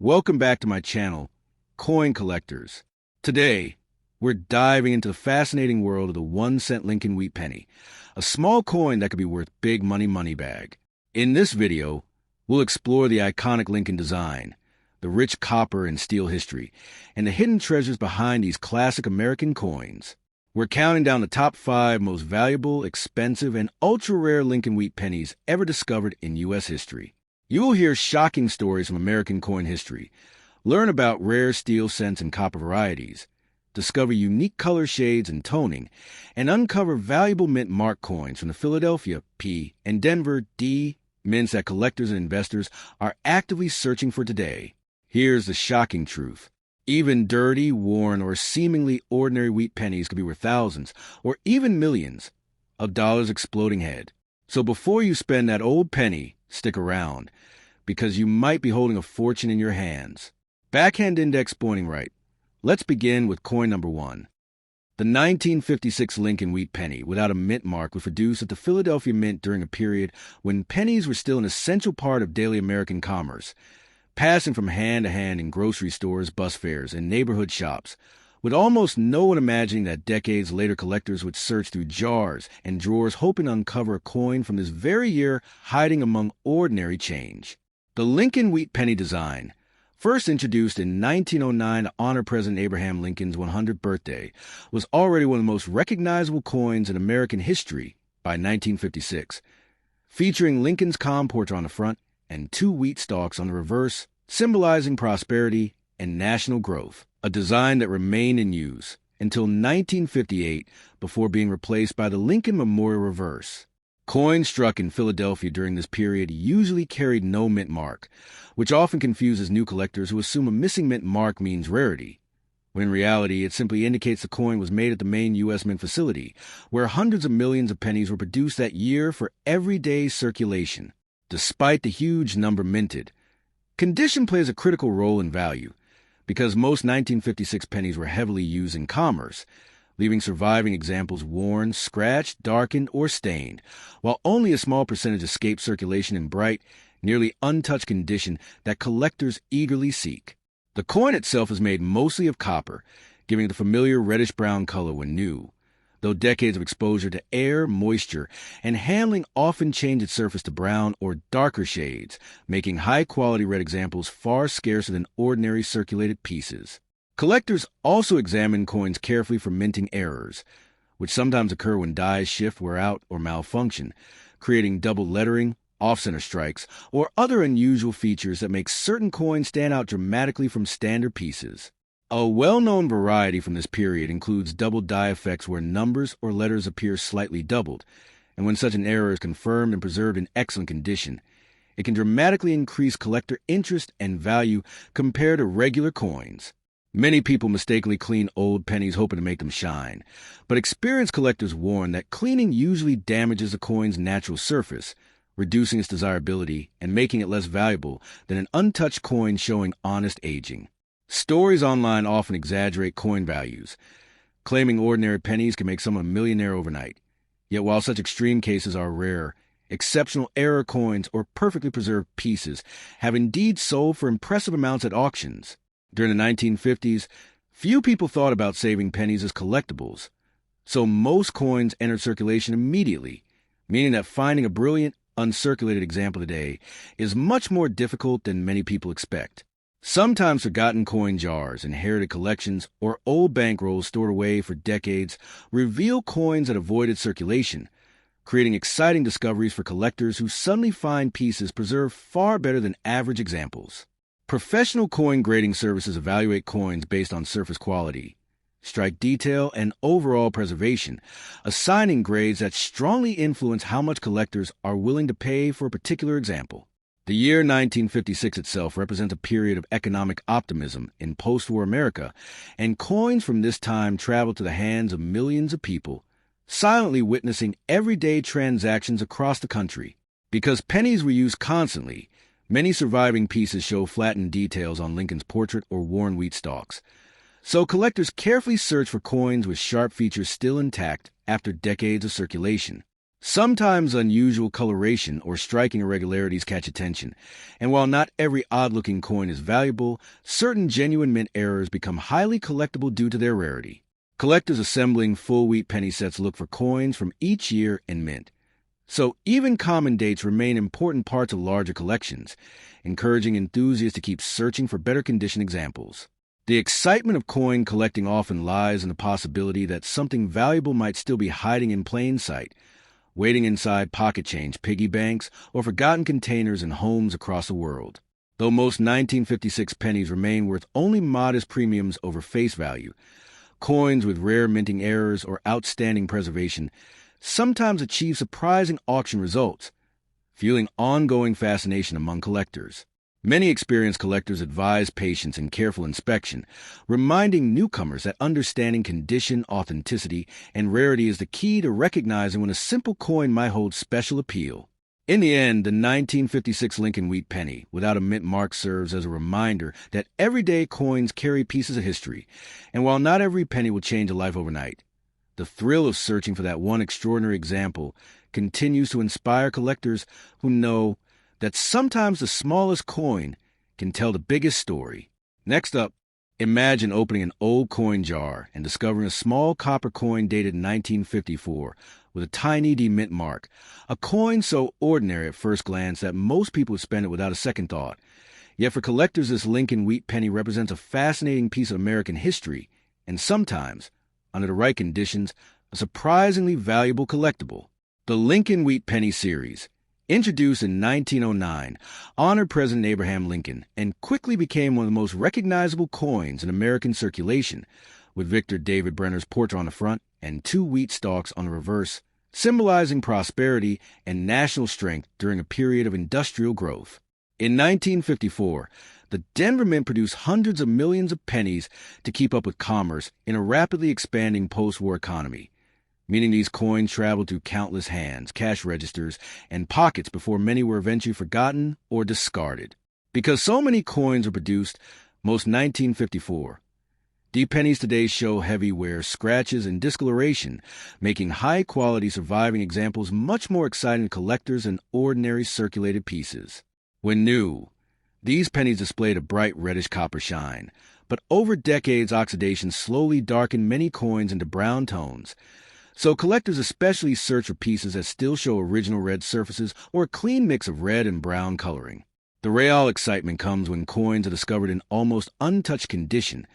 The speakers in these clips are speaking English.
Welcome back to my channel, Coin Collectors. Today, we're diving into the fascinating world of the 1-cent Lincoln wheat penny, a small coin that could be worth big money bag. In this video, we'll explore the iconic Lincoln design, the rich copper and steel history, and the hidden treasures behind these classic American coins. We're counting down the top 5 most valuable, expensive, and ultra-rare Lincoln wheat pennies ever discovered in U.S. history. You will hear shocking stories from American coin history, learn about rare steel cents and copper varieties, discover unique color shades and toning, and uncover valuable mint mark coins from the Philadelphia P and Denver D mints that collectors and investors are actively searching for today. Here's the shocking truth. Even dirty, worn, or seemingly ordinary wheat pennies could be worth thousands, or even millions, of dollars exploding head. So before you spend that old penny, stick around, because you might be holding a fortune in your hands. Backhand index pointing right. Let's begin with coin number 1. The 1956 Lincoln wheat penny without a mint mark was produced at the Philadelphia Mint during a period when pennies were still an essential part of daily American commerce, passing from hand to hand in grocery stores, bus fairs, and neighborhood shops, with almost no one imagining that decades later collectors would search through jars and drawers hoping to uncover a coin from this very year hiding among ordinary change. The Lincoln wheat penny design, first introduced in 1909 to honor President Abraham Lincoln's 100th birthday, was already one of the most recognizable coins in American history by 1956, featuring Lincoln's calm portrait on the front and 2 wheat stalks on the reverse, symbolizing prosperity and national growth, a design that remained in use until 1958 before being replaced by the Lincoln Memorial reverse. Coins struck in Philadelphia during this period usually carried no mint mark, which often confuses new collectors who assume a missing mint mark means rarity, when in reality it simply indicates the coin was made at the main U.S. Mint facility, where hundreds of millions of pennies were produced that year for everyday circulation. Despite the huge number minted, condition plays a critical role in value, because most 1956 pennies were heavily used in commerce, leaving surviving examples worn, scratched, darkened, or stained, while only a small percentage escaped circulation in bright, nearly untouched condition that collectors eagerly seek. The coin itself is made mostly of copper, giving it the familiar reddish-brown color when new, though decades of exposure to air, moisture, and handling often change its surface to brown or darker shades, making high-quality red examples far scarcer than ordinary circulated pieces. Collectors also examine coins carefully for minting errors, which sometimes occur when dies shift, wear out, or malfunction, creating double lettering, off-center strikes, or other unusual features that make certain coins stand out dramatically from standard pieces. A well-known variety from this period includes double die effects where numbers or letters appear slightly doubled, and when such an error is confirmed and preserved in excellent condition, it can dramatically increase collector interest and value compared to regular coins. Many people mistakenly clean old pennies hoping to make them shine, but experienced collectors warn that cleaning usually damages a coin's natural surface, reducing its desirability and making it less valuable than an untouched coin showing honest aging. Stories online often exaggerate coin values, claiming ordinary pennies can make someone a millionaire overnight. Yet while such extreme cases are rare, exceptional error coins or perfectly preserved pieces have indeed sold for impressive amounts at auctions. During the 1950s, few people thought about saving pennies as collectibles, so most coins entered circulation immediately, meaning that finding a brilliant, uncirculated example today is much more difficult than many people expect. Sometimes forgotten coin jars, inherited collections, or old bankrolls stored away for decades reveal coins that avoided circulation, creating exciting discoveries for collectors who suddenly find pieces preserved far better than average examples. Professional coin grading services evaluate coins based on surface quality, strike detail, and overall preservation, assigning grades that strongly influence how much collectors are willing to pay for a particular example. The year 1956 itself represents a period of economic optimism in post-war America, and coins from this time traveled to the hands of millions of people, silently witnessing everyday transactions across the country. Because pennies were used constantly, many surviving pieces show flattened details on Lincoln's portrait or worn wheat stalks. So collectors carefully search for coins with sharp features still intact after decades of circulation. Sometimes unusual coloration or striking irregularities catch attention, and while not every odd-looking coin is valuable, certain genuine mint errors become highly collectible due to their rarity. Collectors assembling full wheat penny sets look for coins from each year and mint. So even common dates remain important parts of larger collections, encouraging enthusiasts to keep searching for better condition examples. The excitement of coin collecting often lies in the possibility that something valuable might still be hiding in plain sight, waiting inside pocket change piggy banks or forgotten containers in homes across the world. Though most 1956 pennies remain worth only modest premiums over face value, coins with rare minting errors or outstanding preservation sometimes achieve surprising auction results, fueling ongoing fascination among collectors. Many experienced collectors advise patience and careful inspection, reminding newcomers that understanding condition, authenticity, and rarity is the key to recognizing when a simple coin might hold special appeal. In the end, the 1956 Lincoln Wheat penny without a mint mark serves as a reminder that everyday coins carry pieces of history, and while not every penny will change a life overnight, the thrill of searching for that one extraordinary example continues to inspire collectors who know that sometimes the smallest coin can tell the biggest story. Next up, imagine opening an old coin jar and discovering a small copper coin dated in 1954 with a tiny demint mark, a coin so ordinary at first glance that most people would spend it without a second thought. Yet for collectors, this Lincoln Wheat penny represents a fascinating piece of American history and sometimes, under the right conditions, a surprisingly valuable collectible. The Lincoln Wheat penny series, introduced in 1909, honored President Abraham Lincoln and quickly became one of the most recognizable coins in American circulation, with Victor David Brenner's portrait on the front and 2 wheat stalks on the reverse, symbolizing prosperity and national strength during a period of industrial growth. In 1954, the Denver Mint produced hundreds of millions of pennies to keep up with commerce in a rapidly expanding post-war economy, meaning these coins traveled through countless hands, cash registers, and pockets before many were eventually forgotten or discarded. Because so many coins were produced, most 1954, the pennies today show heavy wear, scratches, and discoloration, making high-quality surviving examples much more exciting to collectors than ordinary circulated pieces. When new, these pennies displayed a bright reddish copper shine, but over decades oxidation slowly darkened many coins into brown tones, so collectors especially search for pieces that still show original red surfaces or a clean mix of red and brown coloring. The real excitement comes when coins are discovered in almost untouched condition,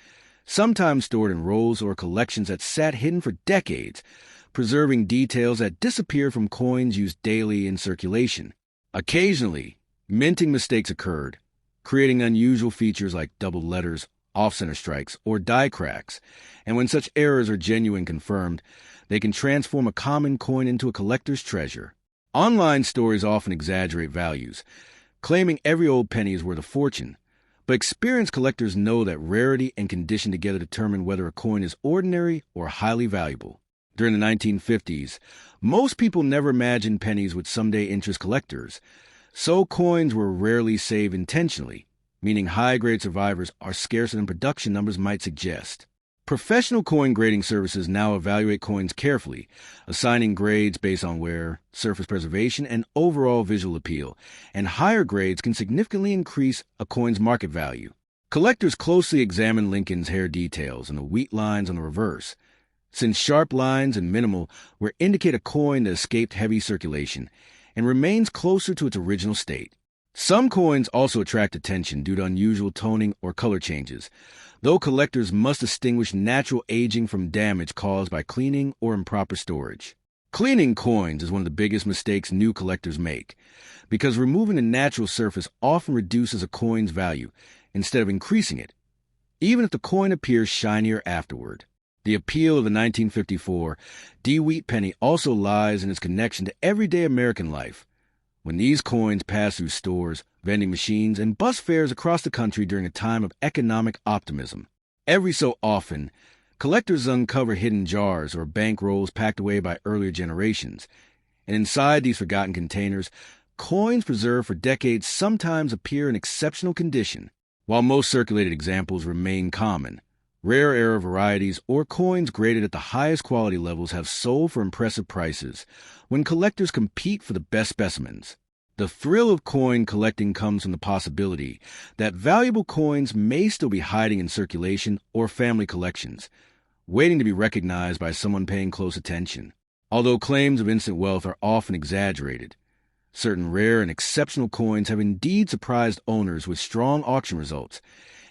sometimes stored in rolls or collections that sat hidden for decades, preserving details that disappear from coins used daily in circulation. Occasionally, minting mistakes occurred, creating unusual features like doubled letters, off-center strikes, or die cracks, and when such errors are genuine confirmed, they can transform a common coin into a collector's treasure. Online stories often exaggerate values, claiming every old penny is worth a fortune, but experienced collectors know that rarity and condition together determine whether a coin is ordinary or highly valuable. During the 1950s, most people never imagined pennies would someday interest collectors, so coins were rarely saved intentionally, meaning high-grade survivors are scarcer than production numbers might suggest. Professional coin grading services now evaluate coins carefully, assigning grades based on wear, surface preservation, and overall visual appeal, and higher grades can significantly increase a coin's market value. Collectors closely examine Lincoln's hair details and the wheat lines on the reverse, since sharp lines and minimal will indicate a coin that escaped heavy circulation and remains closer to its original state. Some coins also attract attention due to unusual toning or color changes, though collectors must distinguish natural aging from damage caused by cleaning or improper storage. Cleaning coins is one of the biggest mistakes new collectors make, because removing the natural surface often reduces a coin's value instead of increasing it, even if the coin appears shinier afterward. The appeal of the 1954 D-Wheat penny also lies in its connection to everyday American life, when these coins pass through stores, vending machines, and bus fares across the country during a time of economic optimism. Every so often, collectors uncover hidden jars or bank rolls packed away by earlier generations, and inside these forgotten containers, coins preserved for decades sometimes appear in exceptional condition. While most circulated examples remain common, Rare era varieties or coins graded at the highest quality levels have sold for impressive prices when collectors compete for the best specimens. The thrill of coin collecting comes from the possibility that valuable coins may still be hiding in circulation or family collections, waiting to be recognized by someone paying close attention. Although claims of instant wealth are often exaggerated, certain rare and exceptional coins have indeed surprised owners with strong auction results,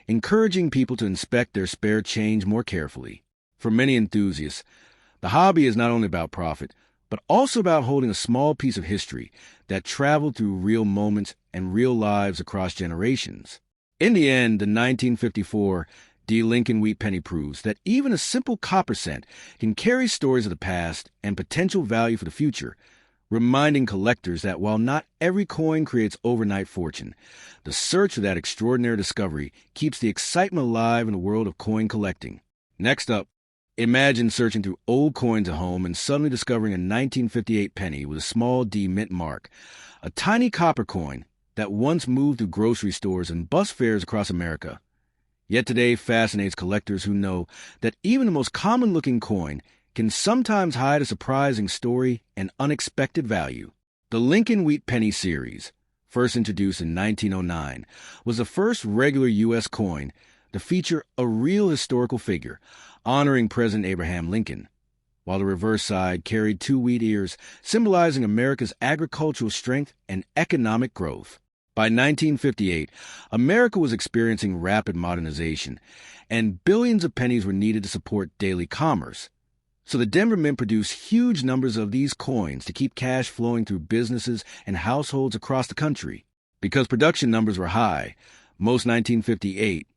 encouraging people to inspect their spare change more carefully. For many enthusiasts, the hobby is not only about profit, but also about holding a small piece of history that traveled through real moments and real lives across generations. In the end, the 1954 D. Lincoln Wheat Penny proves that even a simple copper cent can carry stories of the past and potential value for the future, reminding collectors that while not every coin creates overnight fortune, the search for that extraordinary discovery keeps the excitement alive in the world of coin collecting. Next up, imagine searching through old coins at home and suddenly discovering a 1958 penny with a small D mint mark, a tiny copper coin that once moved through grocery stores and bus fares across America. Yet today fascinates collectors who know that even the most common-looking coin can sometimes hide a surprising story and unexpected value. The Lincoln Wheat Penny series, first introduced in 1909, was the first regular U.S. coin to feature a real historical figure, honoring President Abraham Lincoln, while the reverse side carried two wheat ears, symbolizing America's agricultural strength and economic growth. By 1958, America was experiencing rapid modernization, and billions of pennies were needed to support daily commerce. So the Denver Mint produced huge numbers of these coins to keep cash flowing through businesses and households across the country. Because production numbers were high, most 1958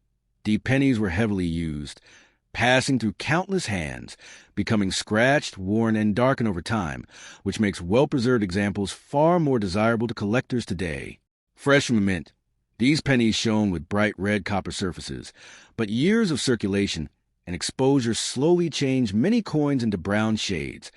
D pennies were heavily used, passing through countless hands, becoming scratched, worn, and darkened over time, which makes well-preserved examples far more desirable to collectors today. Fresh from the mint, these pennies shone with bright red copper surfaces, but years of circulation and exposure slowly changed many coins into brown shades,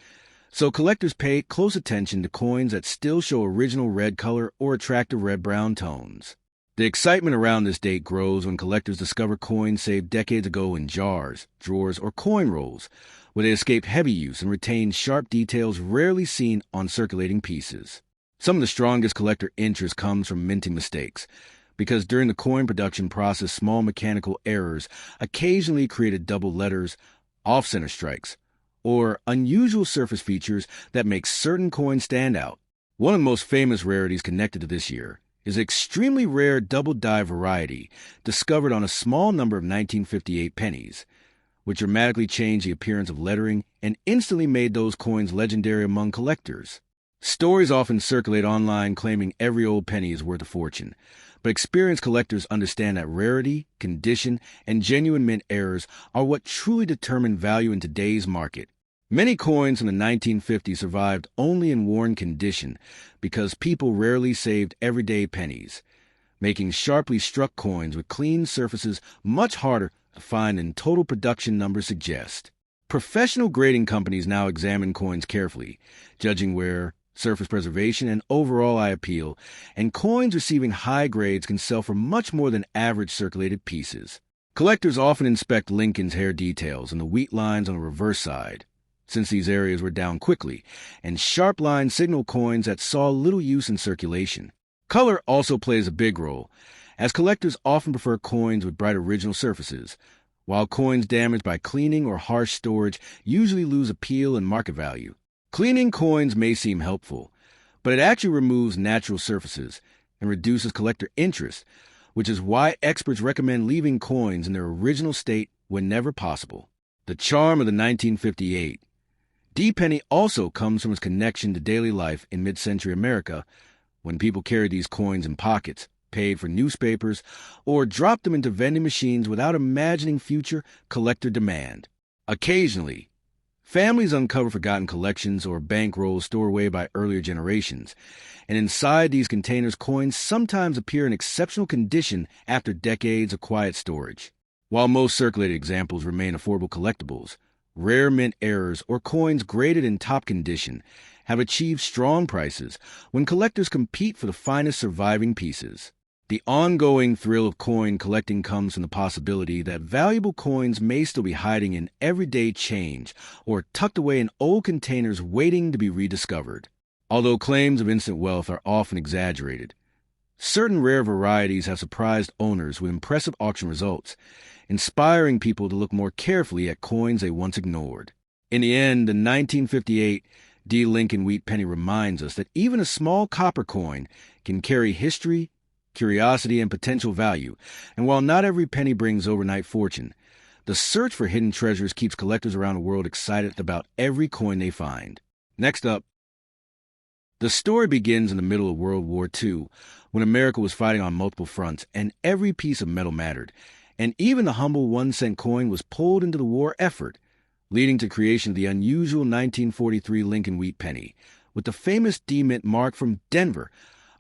so collectors pay close attention to coins that still show original red color or attractive red-brown tones. The excitement around this date grows when collectors discover coins saved decades ago in jars, drawers, or coin rolls, where they escape heavy use and retain sharp details rarely seen on circulating pieces. Some of the strongest collector interest comes from minting mistakes, because during the coin production process, small mechanical errors occasionally created double letters, off-center strikes, or unusual surface features that make certain coins stand out. One of the most famous rarities connected to this year is an extremely rare double-die variety discovered on a small number of 1958 pennies, which dramatically changed the appearance of lettering and instantly made those coins legendary among collectors. Stories often circulate online claiming every old penny is worth a fortune, but experienced collectors understand that rarity, condition, and genuine mint errors are what truly determine value in today's market. Many coins from the 1950s survived only in worn condition because people rarely saved everyday pennies, making sharply struck coins with clean surfaces much harder to find than total production numbers suggest. Professional grading companies now examine coins carefully, judging wear, surface preservation, and overall eye appeal, and coins receiving high grades can sell for much more than average circulated pieces. Collectors often inspect Lincoln's hair details and the wheat lines on the reverse side, since these areas were down quickly, and sharp lines signal coins that saw little use in circulation. Color also plays a big role, as collectors often prefer coins with bright original surfaces, while coins damaged by cleaning or harsh storage usually lose appeal and market value. Cleaning coins may seem helpful, but it actually removes natural surfaces and reduces collector interest, which is why experts recommend leaving coins in their original state whenever possible. The charm of the 1958 D penny also comes from its connection to daily life in mid-century America, when people carried these coins in pockets, paid for newspapers, or dropped them into vending machines without imagining future collector demand. Occasionally, families uncover forgotten collections or bankrolls stored away by earlier generations, and inside these containers, coins sometimes appear in exceptional condition after decades of quiet storage. While most circulated examples remain affordable collectibles, rare mint errors or coins graded in top condition have achieved strong prices when collectors compete for the finest surviving pieces. The ongoing thrill of coin collecting comes from the possibility that valuable coins may still be hiding in everyday change or tucked away in old containers waiting to be rediscovered. Although claims of instant wealth are often exaggerated, certain rare varieties have surprised owners with impressive auction results, inspiring people to look more carefully at coins they once ignored. In the end, the 1958 D. Lincoln Wheat Penny reminds us that even a small copper coin can carry history, curiosity, and potential value, and while not every penny brings overnight fortune, the search for hidden treasures keeps collectors around the world excited about every coin they find. Next up, the story begins in the middle of World War II, when America was fighting on multiple fronts and every piece of metal mattered, and even the humble 1-cent coin was pulled into the war effort, leading to creation of the unusual 1943 Lincoln Wheat Penny, with the famous D-Mint mark from Denver,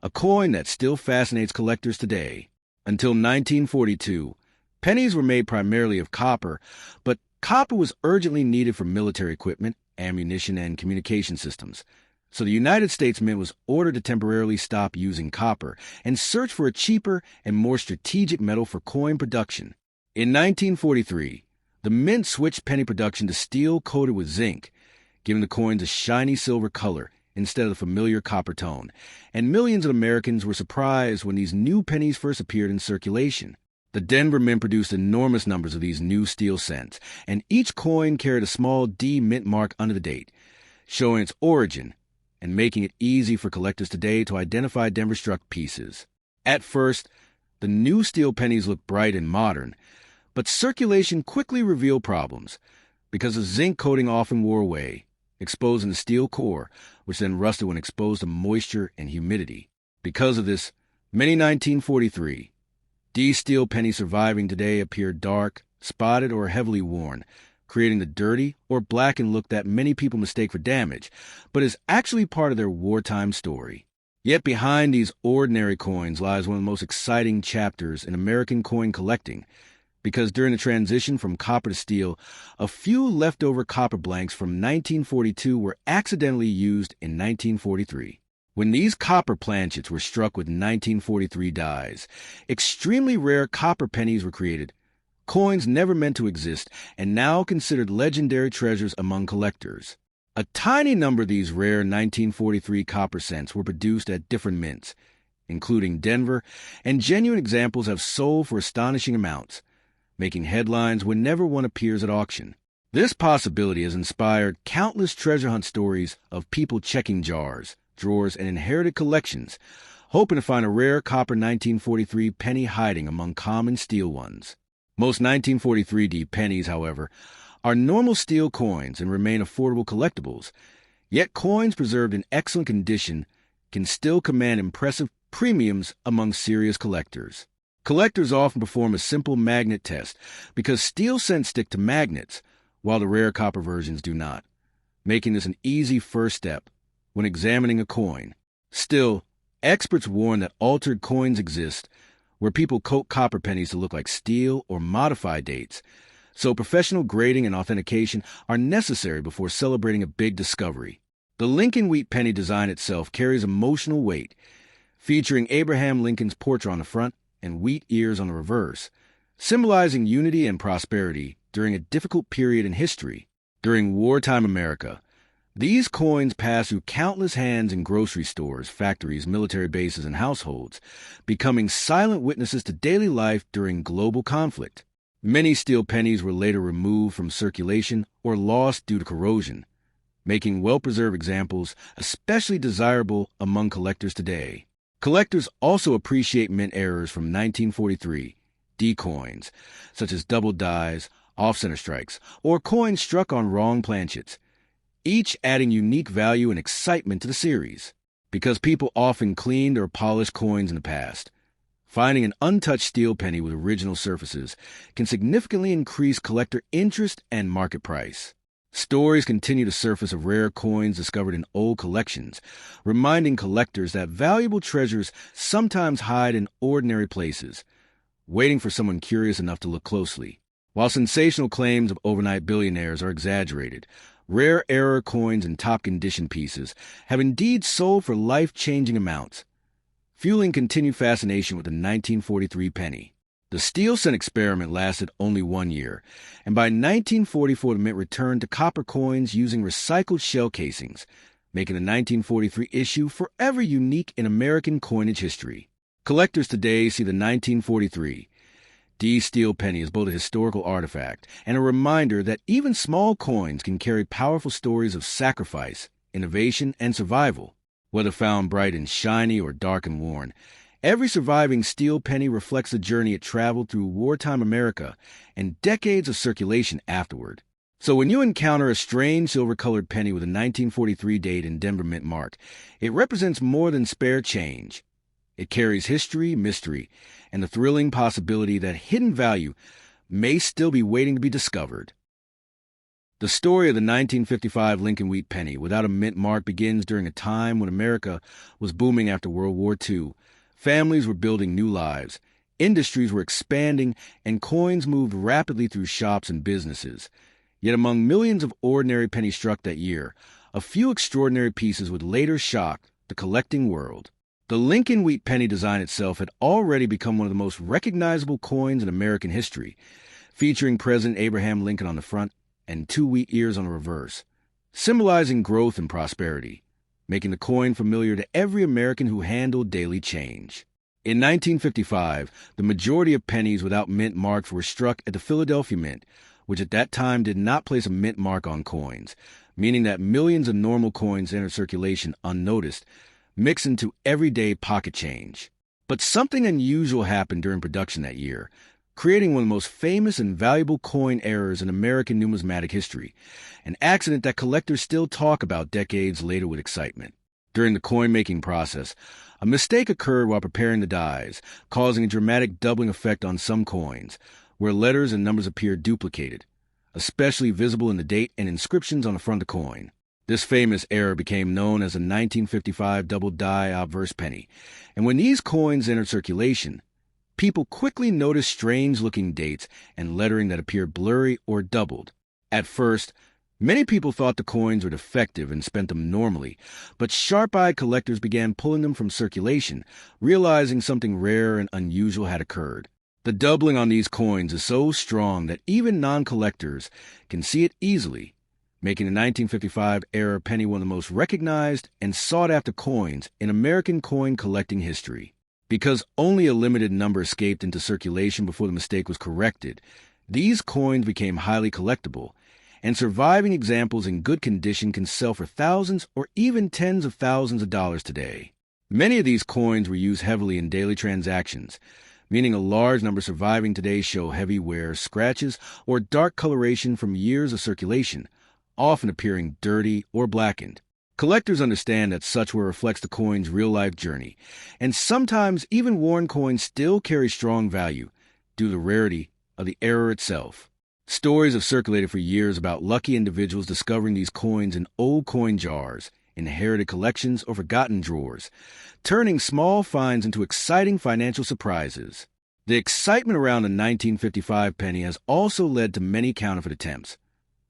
a coin that still fascinates collectors today. Until 1942, pennies were made primarily of copper, but copper was urgently needed for military equipment, ammunition, and communication systems. So the United States Mint was ordered to temporarily stop using copper and search for a cheaper and more strategic metal for coin production. In 1943, the Mint switched penny production to steel coated with zinc, giving the coins a shiny silver color instead of the familiar copper tone, and millions of Americans were surprised when these new pennies first appeared in circulation. The Denver Mint produced enormous numbers of these new steel cents, and each coin carried a small D Mint mark under the date, showing its origin and making it easy for collectors today to identify Denver-struck pieces. At first, the new steel pennies looked bright and modern, but circulation quickly revealed problems because the zinc coating often wore away, exposing the steel core, which then rusted when exposed to moisture and humidity. Because of this, many 1943 D steel pennies surviving today appear dark, spotted, or heavily worn, creating the dirty or blackened look that many people mistake for damage, but is actually part of their wartime story. Yet behind these ordinary coins lies one of the most exciting chapters in American coin collecting, because during the transition from copper to steel, a few leftover copper blanks from 1942 were accidentally used in 1943. When these copper planchets were struck with 1943 dies, extremely rare copper pennies were created, coins never meant to exist and now considered legendary treasures among collectors. A tiny number of these rare 1943 copper cents were produced at different mints, including Denver, and genuine examples have sold for astonishing amounts, making headlines whenever one appears at auction. This possibility has inspired countless treasure hunt stories of people checking jars, drawers, and inherited collections, hoping to find a rare copper 1943 penny hiding among common steel ones. Most 1943 D pennies, however, are normal steel coins and remain affordable collectibles, yet coins preserved in excellent condition can still command impressive premiums among serious collectors. Collectors often perform a simple magnet test because steel cents stick to magnets, while the rare copper versions do not, making this an easy first step when examining a coin. Still, experts warn that altered coins exist, where people coat copper pennies to look like steel or modify dates, so professional grading and authentication are necessary before celebrating a big discovery. The Lincoln Wheat Penny design itself carries emotional weight, featuring Abraham Lincoln's portrait on the front and wheat ears on the reverse, symbolizing unity and prosperity during a difficult period in history. During wartime America, these coins pass through countless hands in grocery stores, factories, military bases, and households, becoming silent witnesses to daily life during global conflict. Many steel pennies were later removed from circulation or lost due to corrosion, making well-preserved examples especially desirable among collectors today. Collectors also appreciate mint errors from 1943 D coins, such as double dies, off-center strikes, or coins struck on wrong planchets, each adding unique value and excitement to the series. Because people often cleaned or polished coins in the past, finding an untouched steel penny with original surfaces can significantly increase collector interest and market price. Stories continue to surface of rare coins discovered in old collections, reminding collectors that valuable treasures sometimes hide in ordinary places, waiting for someone curious enough to look closely. While sensational claims of overnight billionaires are exaggerated, rare error coins and top-condition pieces have indeed sold for life-changing amounts. fueling continued fascination with the 1943 penny. The steel cent experiment lasted only 1 year, and by 1944 the mint returned to copper coins using recycled shell casings, making the 1943 issue forever unique in American coinage history. Collectors today see the 1943 D steel penny as both a historical artifact and a reminder that even small coins can carry powerful stories of sacrifice, innovation, and survival. Whether found bright and shiny or dark and worn, every surviving steel penny reflects the journey it traveled through wartime America and decades of circulation afterward. So when you encounter a strange silver-colored penny with a 1943 date and Denver Mint mark, it represents more than spare change. It carries history, mystery, and the thrilling possibility that hidden value may still be waiting to be discovered. The story of the 1955 Lincoln Wheat penny without a mint mark begins during a time when America was booming after World War II. Families were building new lives, industries were expanding, and coins moved rapidly through shops and businesses. Yet among millions of ordinary pennies struck that year, a few extraordinary pieces would later shock the collecting world. The Lincoln Wheat penny design itself had already become one of the most recognizable coins in American history, featuring President Abraham Lincoln on the front and 2 wheat ears on the reverse, symbolizing growth and prosperity, making the coin familiar to every American who handled daily change. In 1955, the majority of pennies without mint marks were struck at the Philadelphia Mint, which at that time did not place a mint mark on coins, meaning that millions of normal coins entered circulation unnoticed, mixed into everyday pocket change. But something unusual happened during production that year, creating one of the most famous and valuable coin errors in American numismatic history, an accident that collectors still talk about decades later with excitement. During the coin-making process, a mistake occurred while preparing the dies, causing a dramatic doubling effect on some coins, where letters and numbers appeared duplicated, especially visible in the date and inscriptions on the front of the coin. This famous error became known as the 1955 double die obverse penny, and when these coins entered circulation, people quickly noticed strange-looking dates and lettering that appeared blurry or doubled. At first, many people thought the coins were defective and spent them normally, but sharp-eyed collectors began pulling them from circulation, realizing something rare and unusual had occurred. The doubling on these coins is so strong that even non-collectors can see it easily, making the 1955 era penny one of the most recognized and sought-after coins in American coin collecting history. Because only a limited number escaped into circulation before the mistake was corrected, these coins became highly collectible, and surviving examples in good condition can sell for thousands or even tens of thousands of dollars today. Many of these coins were used heavily in daily transactions, meaning a large number surviving today show heavy wear, scratches, or dark coloration from years of circulation, often appearing dirty or blackened. Collectors understand that such wear reflects the coin's real-life journey, and sometimes even worn coins still carry strong value due to the rarity of the error itself. Stories have circulated for years about lucky individuals discovering these coins in old coin jars, inherited collections, or forgotten drawers, turning small finds into exciting financial surprises. The excitement around the 1955 penny has also led to many counterfeit attempts,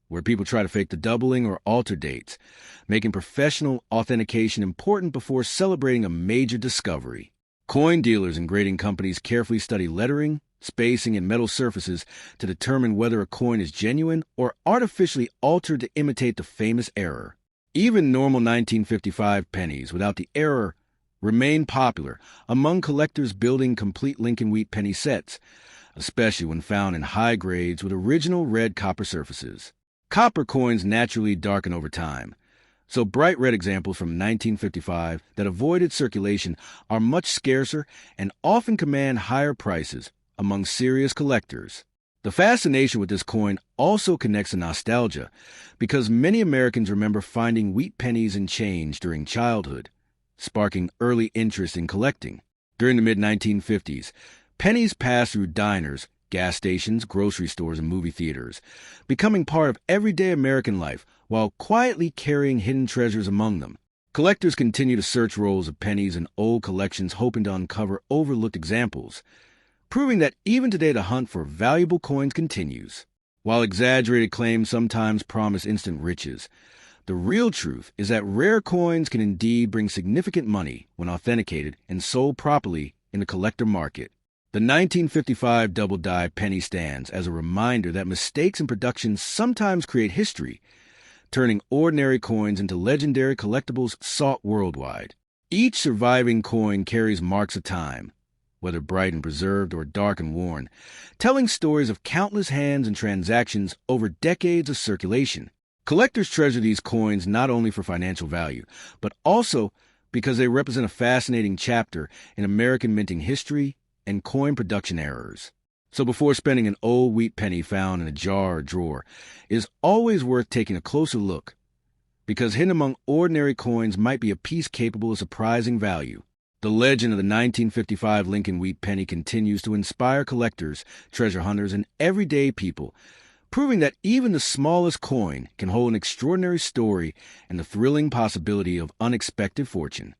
where people try to fake the doubling or alter dates, making professional authentication important before celebrating a major discovery. Coin dealers and grading companies carefully study lettering, spacing, and metal surfaces to determine whether a coin is genuine or artificially altered to imitate the famous error. Even normal 1955 pennies without the error remain popular among collectors building complete Lincoln Wheat penny sets, especially when found in high grades with original red copper surfaces. Copper coins naturally darken over time, so bright red examples from 1955 that avoided circulation are much scarcer and often command higher prices among serious collectors. The fascination with this coin also connects to nostalgia, because many Americans remember finding wheat pennies and change during childhood, sparking early interest in collecting. During the mid-1950s, pennies passed through diners, gas stations, grocery stores, and movie theaters, becoming part of everyday American life while quietly carrying hidden treasures among them. Collectors continue to search rolls of pennies in old collections, hoping to uncover overlooked examples, proving that even today the hunt for valuable coins continues. While exaggerated claims sometimes promise instant riches, The real truth is that rare coins can indeed bring significant money when authenticated and sold properly in the collector market. The 1955 double die penny stands as a reminder that mistakes in production sometimes create history, turning ordinary coins into legendary collectibles sought worldwide. Each surviving coin carries marks of time, whether bright and preserved or dark and worn, telling stories of countless hands and transactions over decades of circulation. Collectors treasure these coins not only for financial value, but also because they represent a fascinating chapter in American minting history and coin production errors. So before spending an old wheat penny found in a jar or drawer, it is always worth taking a closer look, because hidden among ordinary coins might be a piece capable of surprising value. The legend of the 1955 Lincoln wheat penny continues to inspire collectors, treasure hunters, and everyday people, proving that even the smallest coin can hold an extraordinary story and the thrilling possibility of unexpected fortune.